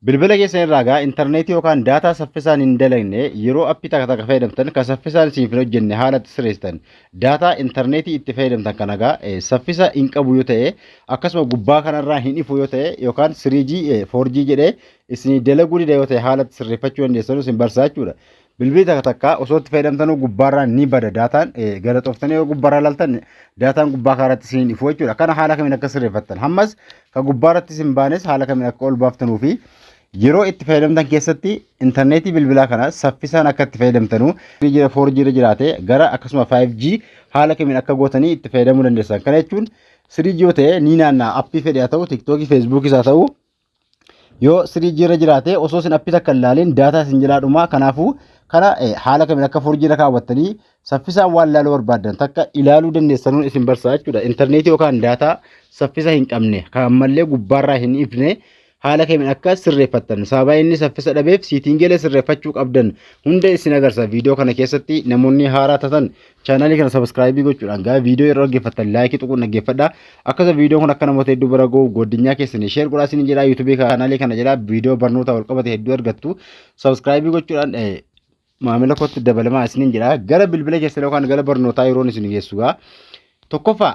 Bilbila keessan irraa gaa intarneetii yookaan daataa saffisaan hin dalagne yeroo appii takka takka fayyadamtan kan saffisaan siif hin hojjenne haala itti sirreessitan daataa intarneetii itti fayyadamtan kana gaa saffisa hin qabu yoo ta'e akkasuma gubbaa kanarraa hin ifu yoo ta'e yookaan 3G 4G jedhee isin dalaguu dida yoo ta'e haala itti sirreeffachuu dandeessan isin barsiisa jechuudha. Bilbilli takka takka osoo itti fayyadamtanuu gubbaarraan ni bada daataan galatoftanii yoo gubbaarraa ilaaltan daataan gubbaa kanarratti isin ifu jechuudha. Kana haala kamiin akka sirreeffattan hammas kan gubbaarratti isin baanes haala kamiin akka ol baaftanuu fi yeroo itti fayyadamtan keessatti intarneetii bilbilaa kana saffisaan akka itti fayyadamtanuu 4G irra jiraate gara akkasuma 5G haala kamiin akka gootanii itti fayyadamuu dandeessan. Kana jechuun 3G yoo ta'e ni naannaa appii fedhe haa ta'u TikTokii, Facebookii haa ta'u yoo 3G irra jiraate osoo isin appii takka ilaalin daataa isin jalaa dhumaa. Kanaafuu kana haala kamiin akka 4G irra kaawwattanii saffisaan waan ilaaluu barbaadan takka ilaaluu dandeessanuun isin barsiisa jechuudha. Intarneetii yookaan daataa saffisa hin qabne kan ammallee gubbaarraa hin ifne haala kamiin akka sirreeffattan sababa inni saffisa dhabeef siitingeelee sirreeffachuu qabdan hunda isin agarsiisa viidiyoo kana keessatti. Namoonni haaraa taatan chaanaalii kana sabiskiraayibii gochuudhaan gaa viidiyoo yeroo dhaggeeffattan laayikii tuquun dhaggeeffadha. Akkasuma viidiyoo kun akka namoota hedduu bira ga'u godinyaa keessanii sheer godhaa isin jedha. Yuutuubii chaanaalii kana jedha viidiyoo barnoota wal qabate hedduu argattu sabiskiraayibii gochuudhaan maamila kootti dabalamaa isin jedha. Gara bilbila keessanii yookaan gara barnootaa yeroon isin geessu gaa tokkoffaa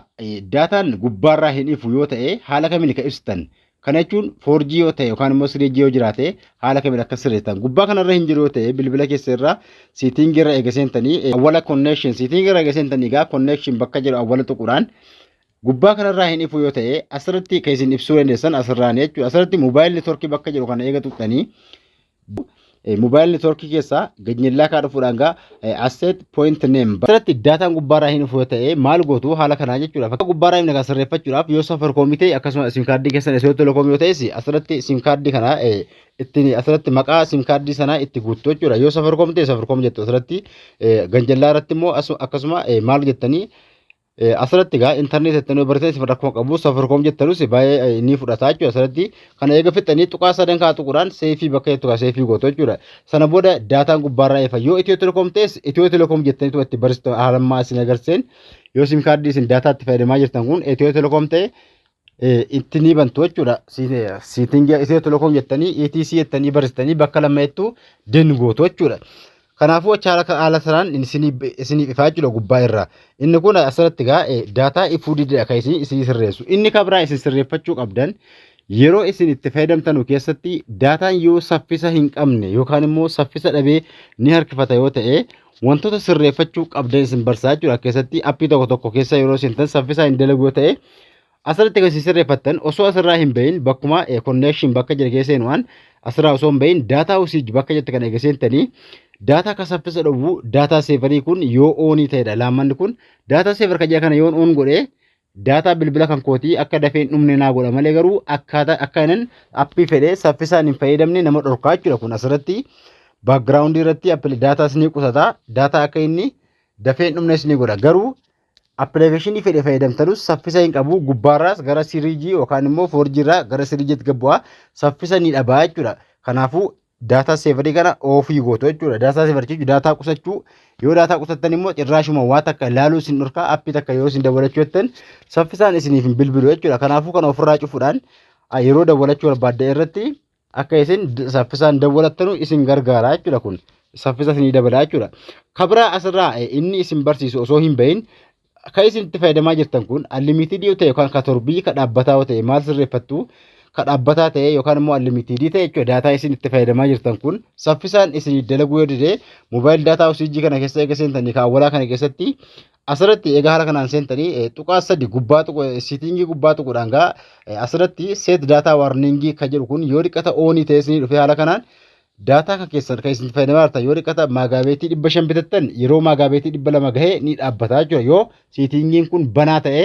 daataan gubbaarraa hin ifu yoo ta'e haala kamiin ka ibsitan. Kana jechuun 4G yoo ta'e yookaan immoo 3G yoo jiraate haala kamiin akka sirreessan. Gubbaa kanarra hin jiru yoo ta'e bilbila keessa irraa siitingii irra eega seentanii awwala connection siitingii irra eega seentanii egaa connection bakka jedhu awwala tuquudhaan gubbaa kanarraa hin ifu yoo ta'e asirratti kan isin ibsuu dandeessan asirraan jechuudha. Asirratti mobaayil neetworkii bakka jedhu kana eega tuqxanii mobaayil neetworkii keessaa gajjallaa kaa dhufuudhaan gaa asset point name asirratti daataan gubbaarraa hin ifu yoo ta'e maal gootu haala kanaa jechuudha. Fakka gubbaarraa hin egaa sirreeffachuudhaaf yoo safarkoomii ta'e akkasuma sim kaardii keessan Itiyoo Telekoom yoo ta'es asirratti sim kaardii kana ittiin asirratti maqaa sim kaardii sanaa itti guuttu jechuudha. Yoo safarkoom ta'e safarkoom jettu asirratti gajjallaa irratti immoo akkasuma maal jettanii asirratti gaa intarneet jettanii bartee isin rakkoo qabu safarkoom jettanus baay'ee ni fudhata jechuudha. Asirratti kana eega fixanii tuqaa sadan kaa tuquudhaan seefii bakka jettu kaa seefii gootu jechuudha. Sana booda daataan gubbaarraa eefa yoo Itiyoo Telekoom ta'es Itiyoo Telekoom jettaniitu itti barsiistu haalammaa isin agarseen yoo sim kaardii isin daataa itti fayyadamaa jirtan kun Itiyoo Telekoom ta'e itti ni bantu jechuudha. Siitingii Itiyoo Telekoom jettanii ETC jettanii barsiistanii bakka lammeettu den gootu jechuudha. Kanaafuu haala sanaan isiniif ifaa jechuudha gubbaa irraa. Inni kun asirratti gaa daataa ifuu didee kan isin sirreessu. Inni kan biraa isin sirreeffachuu qabdan yeroo isin itti fayyadamtan keessatti daataan yoo saffisa hin qabne yookaan immoo saffisa dhabee ni harkifata yoo ta'e wantoota sirreeffachuu qabdan isin barsiisa jechuudha. Keessatti appii tokko tokko keessa yeroo isin saffisa hin dalagu yoo ta'e asirratti kan isin sirreeffattan osoo asirraa hin bahin bakkuma connection bakka jira keesseen waan asirraa osoo hin bahin daataa usii bakka jettu kan eegaseentanii daataa akka saffisa dhabu daataa seevarii kun yoo oonii ta'edha. Laammanni kun daataa seevar kan jedha kana yoon oon godhee daataa bilbila kan kootii akka dafeen dhumne naa godha malee garuu akka inni appii fedhee saffisaan hin fayyadamne nama dhorkaa jechuudha. Kun asirratti baakgiraawundii irratti appii daataa isinii qusata daataa akka inni dafeen dhumne isinii godha garuu appilikeeshinii fedhe fayyadamtanus saffisa hin qabu. Gubbaarraas gara 3G yookaan immoo 4G irraa gara 3G tti gabbu'aa saffisa ni dhabaa jechuudha. Kanaafuu daataa seevarii kana ofii gootu jechuudha. Daataa seevarii jechuun daataa qusachuu yoo daataa qusattan immoo xirraashuma waa takka ilaaluu isin dhorkaa appii takka yoo isin dawwalachuu jettan saffisaan isiniif hin bilbilu jechuudha. Kanaafuu kana ofirraa cufuudhaan yeroo dawwalachuu barbaaddan irratti akka isin saffisaan dawwalattanu isin gargaara jechuudha. Kun saffisa isinii dabala jechuudha. Kabira asirraa inni isin barsiisu osoo hin bahin kan isin itti fayyadamaa jirtan kun unlimited yoo ta'e yookaan ka torbii ka dhaabbataa yoo ta'e maal sirreeffattu ka dhaabbataa ta'e yookaan immoo unlimited ta'e jechuudha. Daataa isin itti fayyadamaa jirtan kun saffisaan isin dalaguu yoo dide mobaayil daataa usijii kana keessa eega seentanii kaawwalaa kana keessatti asirratti eega haala kanaan seentanii tuqaa sadi gubbaa tuqu siitingii gubbaa tuquudhaan gaa asirratti seet daataa waarningii kan jedhu kun yoo dhiqata oonii ta'e isinii dhufee haala kanaan daataa kan keessan kan isin fayyadamaa jirtan yoo dhiqata maagaabeetii 500 bitattan yeroo maagaabeetii 200 gahee ni dhaabbata jechuudha. Yoo siitingiin kun banaa ta'e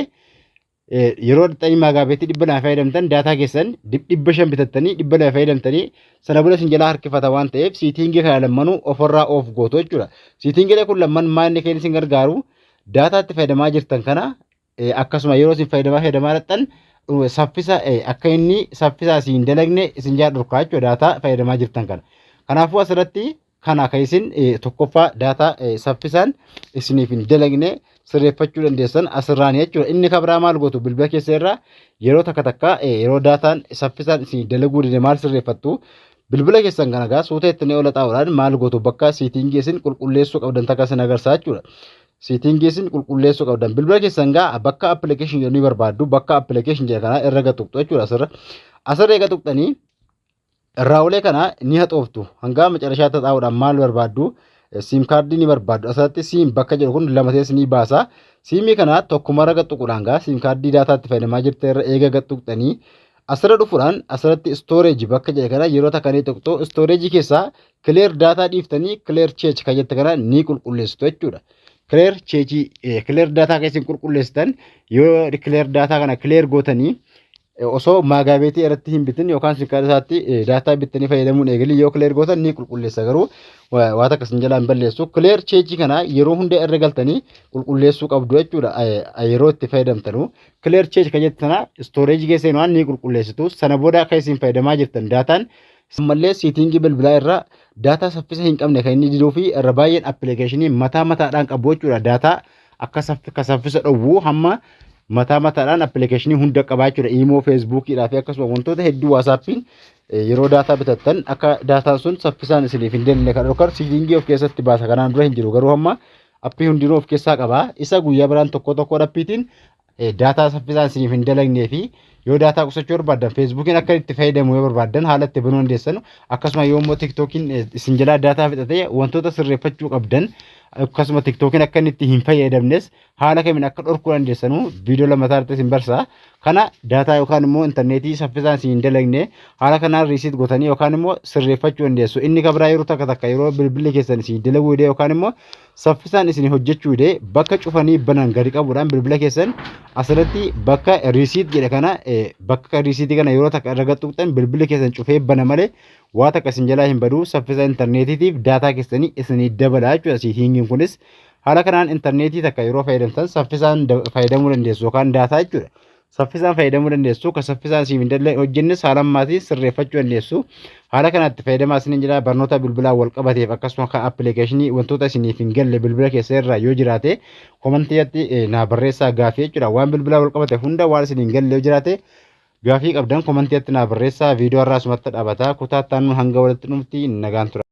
yeroo dhixanii maagaabeetii 200 fayyadamtan daataa keessan 500 bitattanii 200 fayyadamtanii sana booda isin jalaa harkifata waan ta'eef siitingii kana lammanuu ofirraa of gootu jechuudha. Siitingiilee kun lamman maanni keenya isin gargaaru daataa itti fayyadamaa jirtan kana akkasuma yeroo isin fayyadamaa jirtan saffisa akka inni saffisa isin dalagne isin jaa dhorkaa jechuudha daataa fayyadamaa jirtan kana. Kanaafuu asirratti kana kan isin tokkoffaa daataa saffisaan isiniif hin dalagne sirreeffachuu dandeessan asirraan jechuudha. Inni kabraa maal gootu bilbila keessa irraa yeroo takka yeroo daataan saffisaan isin dalaguu dide maal sirreeffattu bilbila keessan kana gaa suuta itti ola xaa'uudhaan maal gootu bakka siitingii isin qulqulleessuu qabdan takka isin agarsiisa jechuudha. Siitingii isin qulqulleessuu qabdan bilbila keessan gaa bakka appilikeeshinii jedhanii barbaaddu bakka appilikeeshinii kana irra gatuqxu jechuudha. Asirra eega tuqxanii irraa kana ni haxooftu hanga macarashaa xaa'uudhaan maal barbaaddu siim kaardii ni barbaaddu. Asirratti siim bakka jedhu kun lama teessi ni baasa. Siimii kana tokkumara gaxuquudhaan gaa siim kaardii daataatti fayyadamaa jirte irra eega gaxuqxanii asirra dhufuudhaan asirratti stooreejii bakka jedhe kana yeroo takkanii tuqxu stooreejii keessaa kileer daataa dhiiftanii kileer cheech kan jette kana ni qulqulleessitu jechuudha. Kileer daataa keessin qulqulleessitan yoo kileer daataa kana kileer gootanii osoo maagaabeetii irratti hin bitin yookaan siim isaatti daataa bittanii fayyadamuun eegalii yoo kileer gootan ni qulqulleessa garuu waan akkasiin jalaan balleessu. Kileer cheechii kana yeroo hunda irra galtanii qulqulleessuu qabdu jechuudha. Yeroo itti fayyadamtanu kileer cheech kan jettu sana stooreejii keesseen waan ni qulqulleessitu sana booda akka isin fayyadamaa jirtan daataan ammallee siitingii bilbilaa irraa daataa saffisa hin qabne kan inni diduu fi irra baay'een appilikeeshinii mataadhaan qabu jechuudha. Daataa akka saffisa dhowwuu hamma mataadhaan appilikeeshinii hunda qabaa jechuudha. Imoo, feesbuukiidhaa fi akkasuma wantoota hedduu waasaappiin yeroo daataa bitattan akka daataan sun saffisaan isiniif hin dalle kan dhokar siitingii of keessatti baasa. Kanaan dura hin jiru garuu amma appii hundinuu of keessaa qaba. Isa guyyaa biraan tokko appiitiin daataa saffisaan isiniif hin dalagnee fi yoo daataa qusachuu barbaadan feesbuukiin akka itti fayyadamu yoo barbaadan haala itti banuu dandeessan. Akkasuma yoo immoo tiktookiin isin jalaa daataa fixatee wantoota sirreeffachuu qabdan akkasuma tiktookiin akka inni itti hin fayyadamnes haala kamiin akka dhorkuu dandeessanu viidiyoo lamataa irratti isin barsiisa. Kana daataa yookaan immoo intarneetii saffisaan isin hin dalagne haala kanaan riisiit gootanii yookaan immoo sirreeffachuu dandeessu. Inni kabraa yeroo takka yeroo bilbilli keessan isin dalaguu dide yookaan immoo saffisaan isin hojjechuu dide bakka cufanii banan gadi qabuudhaan bilbila keessan asirratti bakka riisiit jedhe kana bakka riisiitii kana yeroo takka irra tuqxan bilbilli keessan cufee bana malee waan takka isin jalaa hin badu saffisa intarneetiitiif daataa keessanii isin dabala jechuudha. Siitingiin kunis haala kanaan intarneetii takka yeroo fayyadamtan saffisaan fayyadamuu dandeessu yookaan daataa jechuudha. Saffisaan fayyadamuu dandeessu kan saffisaan siif hin dalle hojjennes haala ammaatiin sirreeffachuu dandeessu. Haala kanatti fayyadamaa isin jira barnoota bilbilaa wal qabateef akkasuma kan appilikeeshinii wantoota isiniif hin galle bilbila keessa irraa yoo jiraate komantiitti naa barreessaa gaafii jechuudha. Waan bilbilaa wal qabate hunda waan isin hin galle yoo jiraate gaafii qabdan komantiitti naa barreessaa viidiyoo irraa sumatti dhaabata kutaa taanuu hanga walitti dhufti nagaan tura.